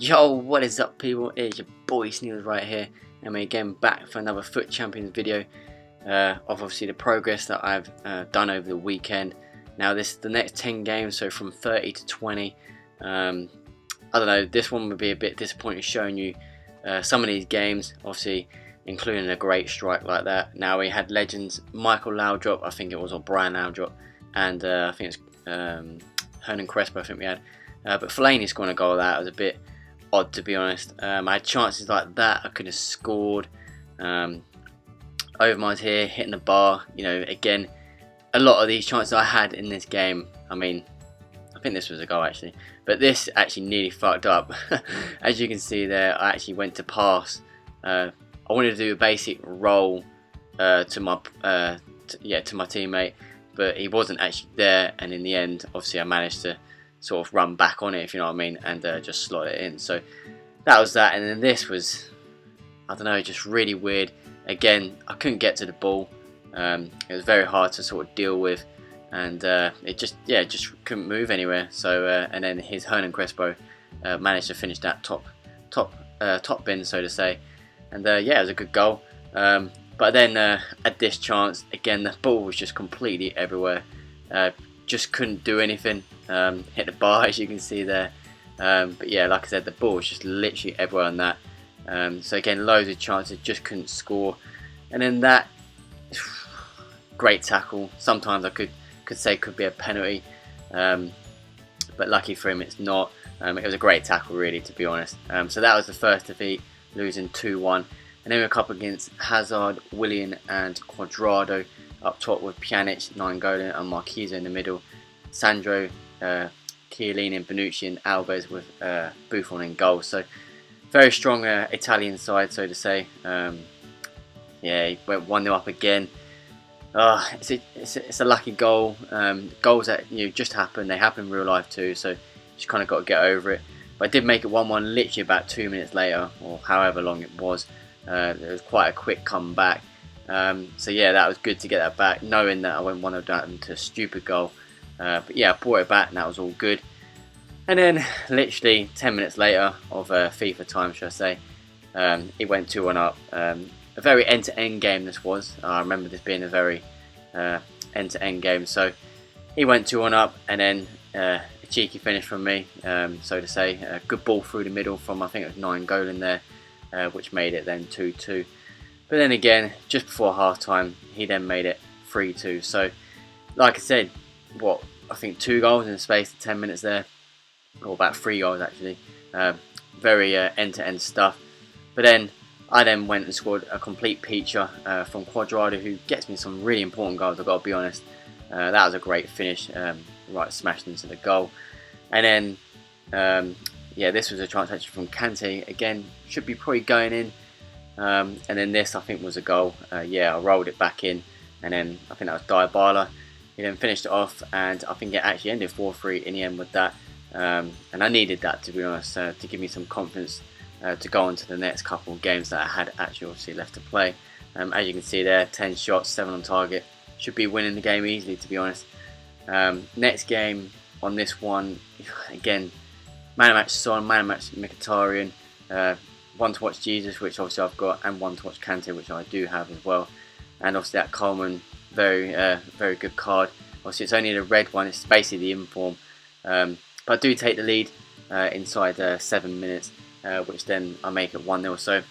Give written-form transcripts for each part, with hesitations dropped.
Yo, what is up people? It's your boy Sneebles right here, and we're again back for another Foot Champions video of obviously the progress that I've done over the weekend. Now this is the next 10 games, so from 30 to 20. I don't know, this one would be a bit disappointing showing you some of these games, obviously including a great strike like that. Now we had legends Michael Laudrup, I think it was, or Brian Laudrup, and I think it's Hernan Crespo I think we had. But Fellaini scoring a goal, that was a bit odd, to be honest. I had chances like that I could have scored. Overmars here hitting the bar. You know, again, a lot of these chances I had in this game, I mean, I think this was a goal actually, but this actually nearly fucked up. As you can see there, I actually went to pass. I wanted to do a basic roll to my teammate, but he wasn't actually there, and in the end obviously I managed to sort of run back on it, if you know what I mean, and just slot it in. So that was that. And then this was, I don't know, just really weird. Again, I couldn't get to the ball. It was very hard to sort of deal with, and it just couldn't move anywhere. So and then his Hernan Crespo managed to finish that top bin, so to say, and yeah, it was a good goal. But then at this chance, again, the ball was just completely everywhere. Just couldn't do anything. Hit the bar, as you can see there. But yeah, like I said, the ball was just literally everywhere on that. So again, loads of chances, just couldn't score. And then that great tackle. Sometimes I could say could be a penalty, but lucky for him, it's not. It was a great tackle, really, to be honest. So that was the first defeat, losing 2-1. And then we were up against Hazard, Willian, and Cuadrado up top with Pjanic, Nainggolan, and Marquise in the middle. Sandro, Chiellini, and Bonucci, and Alves with Buffon in goal. So very strong Italian side, so to say. Yeah, he went 1-0 up again. It's a lucky goal. Goals that just happen. They happen in real life too. So you just kind of got to get over it. But I did make it 1-1 literally about 2 minutes later, or however long it was. It was quite a quick comeback. So yeah, that was good to get that back, knowing that I went 1-0 down to a stupid goal. But yeah, I brought it back and that was all good. And then literally 10 minutes later of FIFA time, should I say, it went 2-1 up. A very end-to-end game this was. I remember this being a very end-to-end game. So he went 2-1 up, and then a cheeky finish from me, so to say. A good ball through the middle from, I think it was Nainggolan there, which made it then 2-2. But then again, just before half-time, he then made it 3-2. So, like I said, I think 2 goals in the space of 10 minutes there, or about 3 goals actually. Very end-to-end stuff. But then I then went and scored a complete peacher from Cuadrado, who gets me some really important goals, I've got to be honest. That was a great finish, right smashed into the goal. And then, yeah, this was a chance actually from Concede. Again, should be probably going in. And then this, I think, was a goal. Yeah, I rolled it back in, and then I think that was Dybala. He then finished it off, and I think it actually ended 4-3 in the end with that. And I needed that, to be honest, to give me some confidence to go on to the next couple of games that I had actually obviously left to play. As you can see there, 10 shots, 7 on target. Should be winning the game easily, to be honest. Next game on this one, again, man of match Son, man of match Mkhitaryan. One to watch Jesus, which obviously I've got, and one to watch Kante, which I do have as well. And obviously that Coleman, very good card. Obviously it's only the red one, it's basically the inform. But I do take the lead inside 7 minutes, which then I make it 1-0. So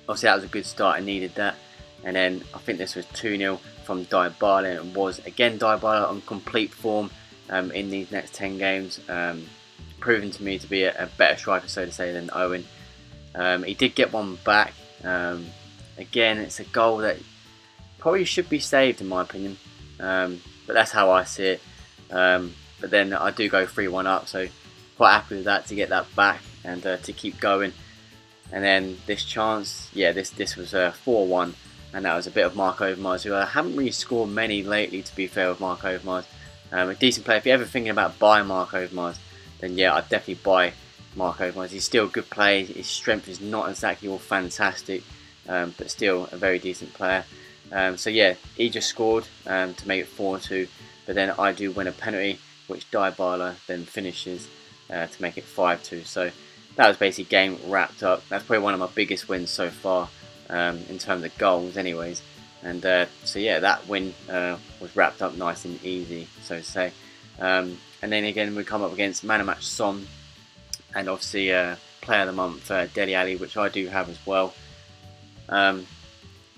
obviously that was a good start, I needed that. And then I think this was 2-0 from Dybala, and it was again Dybala on complete form in these next 10 games. Proven to me to be a better striker, so to say, than Owen. He did get one back. Again, it's a goal that probably should be saved in my opinion, but that's how I see it. But then I do go 3-1 up, so quite happy with that to get that back and to keep going. And then this chance, yeah, this was 4-1, and that was a bit of Marc Overmars, who I haven't really scored many lately, to be fair, with Marc Overmars. A decent player. If you're ever thinking about buying Marc Overmars, then yeah, I'd definitely buy Marc Overmars. He's still a good player. His strength is not exactly all fantastic, but still a very decent player. So yeah, he just scored to make it 4-2, but then I do win a penalty, which Dybala then finishes to make it 5-2. So that was basically game wrapped up. That's probably one of my biggest wins so far in terms of goals anyways. And so yeah, that win was wrapped up nice and easy, so to say. And then again we come up against Man of Match Son, and obviously Player of the Month Dele Alli, which I do have as well.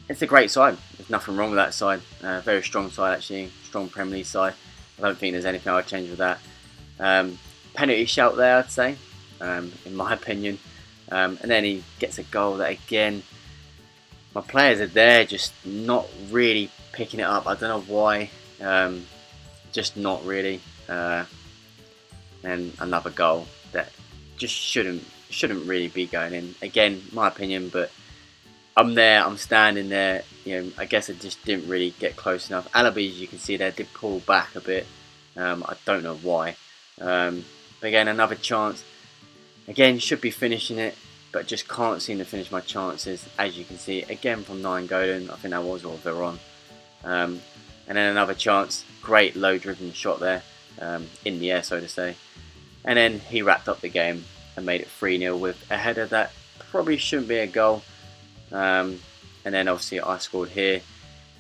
It's a great side. There's nothing wrong with that side. Very strong side actually, strong Premier League side. I don't think there's anything I'd change with that. Penalty shout there, I'd say, in my opinion. And then he gets a goal that again, my players are there, just not really picking it up. I don't know why, just not really. And another goal that just shouldn't really be going in. Again, my opinion, but I'm there, I'm standing there. You know, I guess I just didn't really get close enough. Alabi, as you can see there, did pull back a bit. I don't know why. But again, another chance. Again, should be finishing it, but just can't seem to finish my chances. As you can see, again from Nainggolan, I think that was all Veron. And then another chance, great low-driven shot there, in the air, so to say. And then he wrapped up the game and made it 3-0 with a header that probably shouldn't be a goal. And then obviously I scored here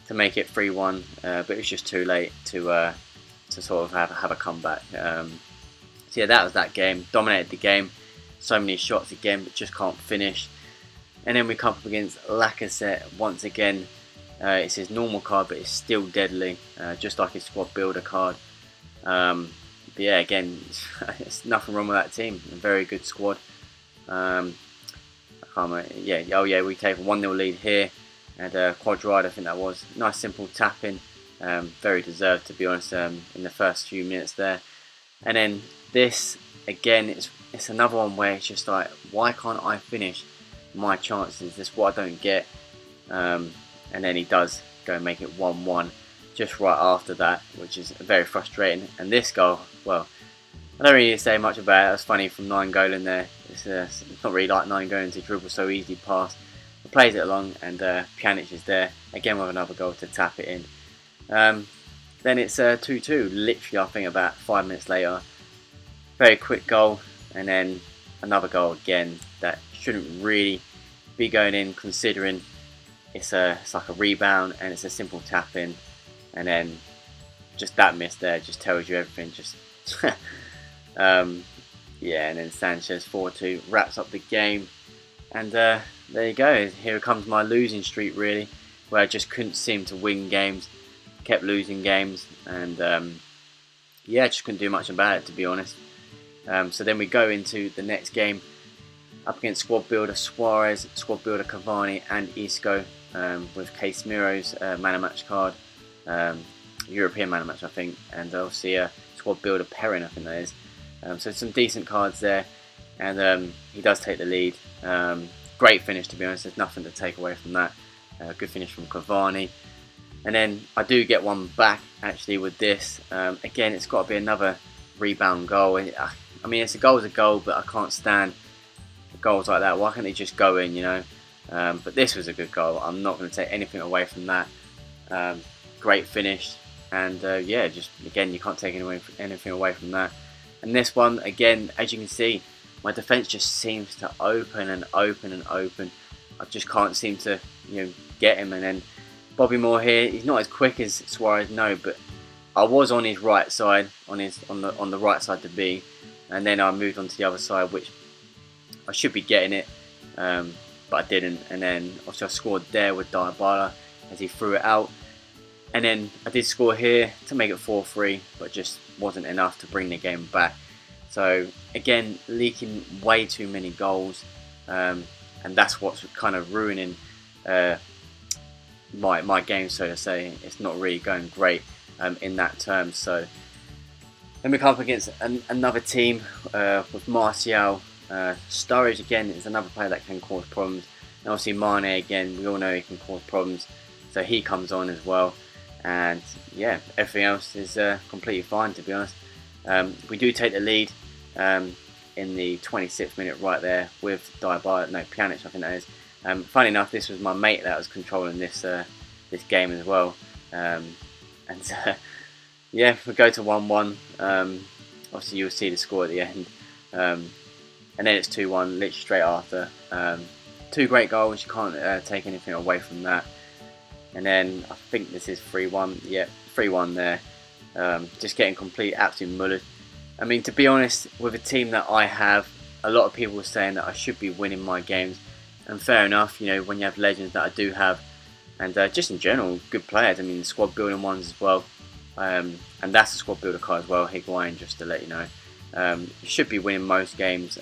to make it 3-1, but it was just too late to sort of have a comeback. So yeah, that was that game. Dominated the game. So many shots again, but just can't finish. And then we come up against Lacazette once again. It's his normal card, but it's still deadly, just like his squad builder card. But yeah, again, there's nothing wrong with that team. A very good squad. Yeah, oh yeah, we take a 1-0 lead here, and Quadrado, I think that was. Nice simple tapping, very deserved to be honest, in the first few minutes there. And then this, again, it's another one where it's just like, why can't I finish my chances? This is what I don't get. And then he does go and make it 1-1 just right after that, which is very frustrating. And this goal, well, I don't really say much about it. It was funny from Nainggolan there. It's not really like Nainggolan to dribble so easy past. He plays it along, and Pjanic is there again with another goal to tap it in. Then it's 2-2. Literally, I think about 5 minutes later. Very quick goal, and then another goal again that shouldn't really be going in, considering it's like a rebound and it's a simple tap in, and then just that miss there just tells you everything. Just yeah, and then Sanchez 4-2 wraps up the game, and there you go. Here comes my losing streak, really, where I just couldn't seem to win games, kept losing games, and yeah, just couldn't do much about it, to be honest. So then we go into the next game up against squad builder Suarez, squad builder Cavani, and Isco, with Casemiro's man of match card, European man of match, I think, and obviously squad builder Perrin, I think that is. So some decent cards there, and he does take the lead. Great finish, to be honest. There's nothing to take away from that. Good finish from Cavani. And then I do get one back actually with this. Again, it's got to be another rebound goal. I mean, it's a goal, but I can't stand goals like that. Why can't they just go in, you know? But this was a good goal. I'm not going to take anything away from that. Great finish, and yeah, just again, you can't take anything away from that. And this one, again, as you can see, my defence just seems to open and open and open. I just can't seem to, you know, get him. And then Bobby Moore here, he's not as quick as Suarez, no, but I was on his right side, on the right side to be, and then I moved on to the other side, which I should be getting it, but I didn't. And then obviously I scored there with Dybala as he threw it out. And then I did score here to make it 4-3, but just wasn't enough to bring the game back. So again, leaking way too many goals, and that's what's kind of ruining my game, so to say. It's not really going great in that term. So then we come up against another team with Martial. Sturridge again is another player that can cause problems. And obviously Mane again, we all know he can cause problems, so he comes on as well. And yeah, everything else is completely fine, to be honest. We do take the lead in the 26th minute right there with Dybala, no, Pjanic, I think that is. Funny enough, this was my mate that was controlling this game as well. And yeah, we go to 1-1. Obviously you'll see the score at the end. and then it's 2-1 literally straight after. Two great goals, you can't take anything away from that. And then I think this is 3-1, yeah, 3-1 there. Just getting complete, absolute mullered. I mean, to be honest, with a team that I have, a lot of people were saying that I should be winning my games, and fair enough, you know, when you have legends that I do have, and just in general, good players. I mean, squad building ones as well, and that's a squad builder card as well, Higuain, just to let you know. You should be winning most games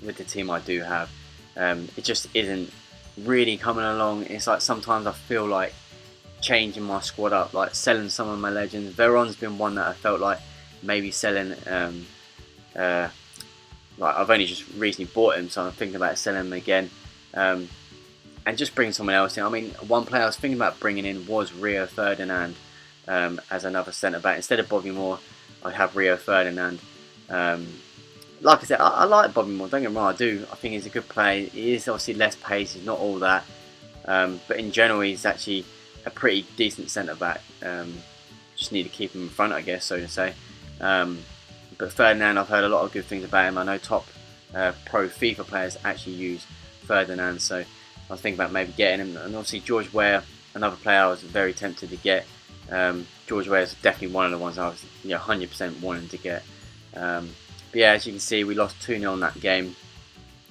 with the team I do have. It just isn't really coming along. It's like sometimes I feel like changing my squad up, like selling some of my legends. Veron's been one that I felt like maybe selling. Like I've only just recently bought him, so I'm thinking about selling him again, and just bring someone else in. I mean, one player I was thinking about bringing in was Rio Ferdinand as another centre back instead of Bobby Moore. I'd have Rio Ferdinand. Like I said, I like Bobby Moore, don't get me wrong, I do. I think he's a good player. He is obviously less pace, he's not all that. But in general, he's actually a pretty decent centre-back. Just need to keep him in front, I guess, so to say. But Ferdinand, I've heard a lot of good things about him. I know top pro FIFA players actually use Ferdinand, so I was thinking about maybe getting him. And obviously George Weah, another player I was very tempted to get. George Weah is definitely one of the ones I was 100% wanting to get. But yeah, as you can see, we lost 2-0 in that game.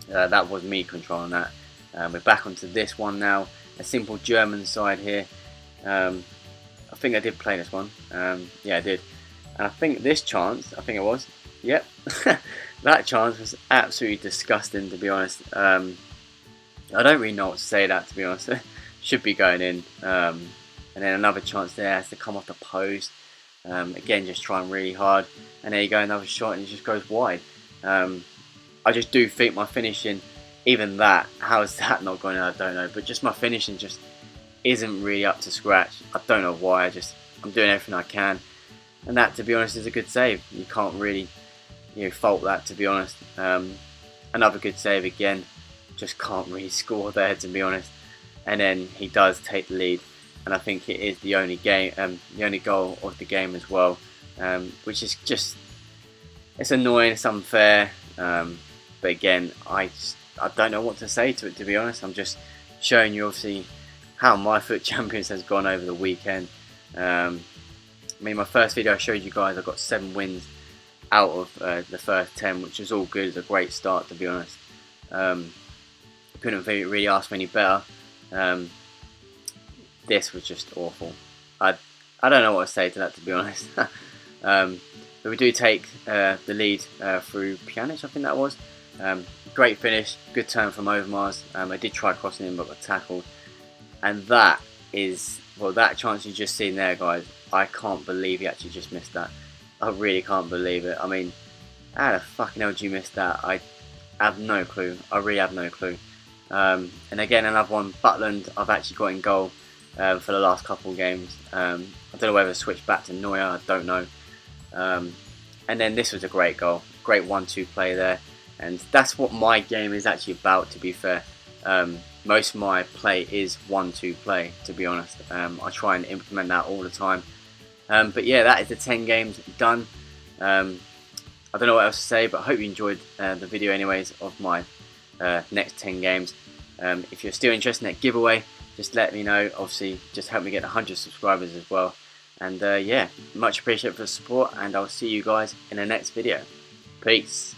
That was me controlling that. We're back onto this one now. A simple German side here. I think I did play this one. Yeah, I did. And I think this chance, I think it was. Yep. That chance was absolutely disgusting, to be honest. I don't really know what to say that, to be honest. Should be going in. And then another chance there has to come off the post. Again, just trying really hard, and there you go, another shot, and it just goes wide. I just do think my finishing, even that, how is that not going in, I don't know, but just my finishing just isn't really up to scratch. I don't know why. I'm doing everything I can, and that, to be honest, is a good save. You can't really fault that, to be honest. Another good save again, just can't really score there, to be honest. And then he does take the lead. And I think it is the only goal of the game as well, which is just, it's annoying, it's unfair, but again, I don't know what to say to it, to be honest. I'm just showing you obviously how my FUT Champions has gone over the weekend. I mean, my first video I showed you guys, I got 7 wins out of the first 10, which is all good. It's a great start, to be honest. Couldn't really ask for any better. This was just awful. I don't know what to say to that, to be honest. But we do take the lead through Pjanic, I think that was. Great finish, good turn from Overmars. I did try crossing him but got tackled. And that is, well, that chance you just seen there, guys, I can't believe he actually just missed that. I really can't believe it. I mean, how the fucking hell did you miss that? I have no clue. I really have no clue. And again, another one, Butland, I've actually got in goal for the last couple of games. I don't know whether to switch back to Neuer, I don't know. And then this was a great goal, great 1-2 play there, and that's what my game is actually about, to be fair. Most of my play is 1-2 play, to be honest. I try and implement that all the time. But yeah, that is the 10 games done. I don't know what else to say, but I hope you enjoyed the video anyways of my next 10 games. If you're still interested in that giveaway, just let me know. Obviously, just help me get 100 subscribers as well. And yeah, much appreciated for the support, and I'll see you guys in the next video. Peace.